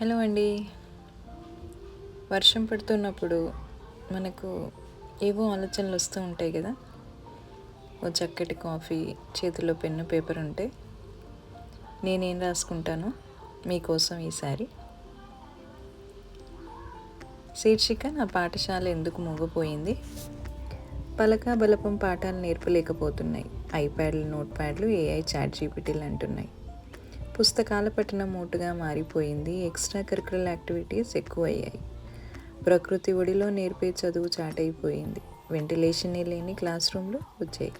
Hello అండి. వర్షం పడుతున్నప్పుడు మనకు ఏవో ఆలోచనలు వస్తూ ఉంటాయి కదా. ఓ చక్కటి కాఫీ, చేతిలో పెన్ను పేపర్ ఉంటే నేనేం రాసుకుంటానో మీకోసం ఈసారి. శీర్షిక నా పాఠశాల ఎందుకు మూగపోయింది. పలక బలపం పాఠాలు నేర్పలేకపోతున్నాయి. ఐప్యాడ్లు, నోట్ ప్యాడ్లు, ఏఐ, చాట్ జీపీటీలు అంటున్నాయి. పుస్తకాల పఠనం మోటుగా మారిపోయింది. ఎక్స్ట్రా కరికులర్ యాక్టివిటీస్ ఎక్కువయ్యాయి. ప్రకృతి ఒడిలో నేర్పే చదువు చాటైపోయింది. వెంటిలేషనే లేని క్లాస్ రూమ్లు వచ్చాయి.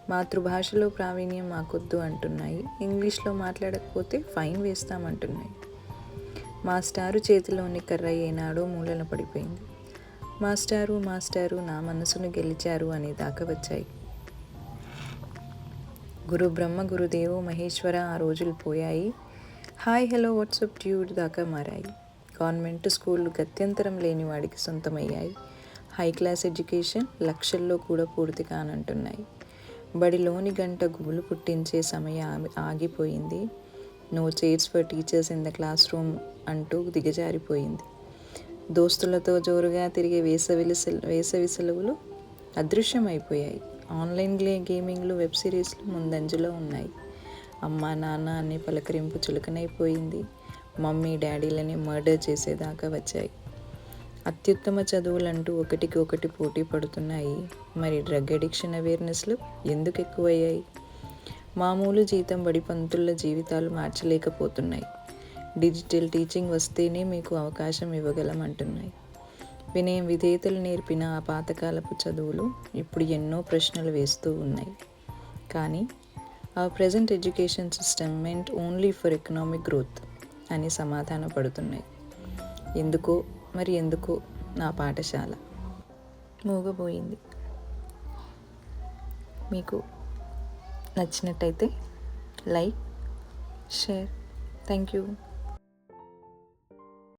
మాతృభాషలో ప్రావీణ్యం మాకొద్దు అంటున్నాయి. ఇంగ్లీష్లో మాట్లాడకపోతే ఫైన్ వేస్తామంటున్నాయి. మాస్టారు చేతిలోని కర్ర ఏనాడో మూలన పడిపోయింది. మాస్టారు నా మనసును గెలిచారు అనే దాకా వచ్చాయి. గురు బ్రహ్మ గురుదేవో మహేశ్వర ఆ రోజులు పోయాయి. హాయ్ హలో వాట్సప్ డ్యూడ్ దాకా మారాయి. కాన్వెంట్ స్కూళ్ళు గత్యంతరం లేని వాడికి సొంతమయ్యాయి. హై క్లాస్ ఎడ్యుకేషన్ లక్షల్లో కూడా పూర్తి కానంటున్నాయి. బడిలోని గంట గుబులు పుట్టించే సమయం ఆగిపోయింది. No chairs for teachers in the classroom అంటూ దిగజారిపోయింది. దోస్తులతో జోరుగా తిరిగే వేసవి సెలవులు అదృశ్యమైపోయాయి. ఆన్లైన్ గేమింగ్లు, వెబ్ సిరీస్లు ముందంజలో ఉన్నాయి. అమ్మ నాన్న అనే పలకరింపు చులకనైపోయింది. మమ్మీ డాడీలని మర్డర్ చేసేదాకా వచ్చాయి. అత్యుత్తమ చదువులంటూ ఒకటికి ఒకటి పోటీ పడుతున్నాయి. మరి డ్రగ్ అడిక్షన్ అవేర్నెస్లు ఎందుకు ఎక్కువయ్యాయి? మామూలు జీతం బడి పంతుల జీవితాలు మార్చలేకపోతున్నాయి. డిజిటల్ టీచింగ్ వస్తేనే మీకు అవకాశం ఇవ్వగలం అంటున్నాయి. వినయం విధేయతలు నేర్పిన ఆ పాతకాలపు చదువులు ఇప్పుడు ఎన్నో ప్రశ్నలు వేస్తూ ఉన్నాయి. కానీ ఆ present education system meant only for economic growth అని సమాధాన పడుతున్నాయి. ఎందుకో నా పాఠశాల మూగపోయింది. మీకు నచ్చినట్టయితే లైక్, షేర్. Thank you.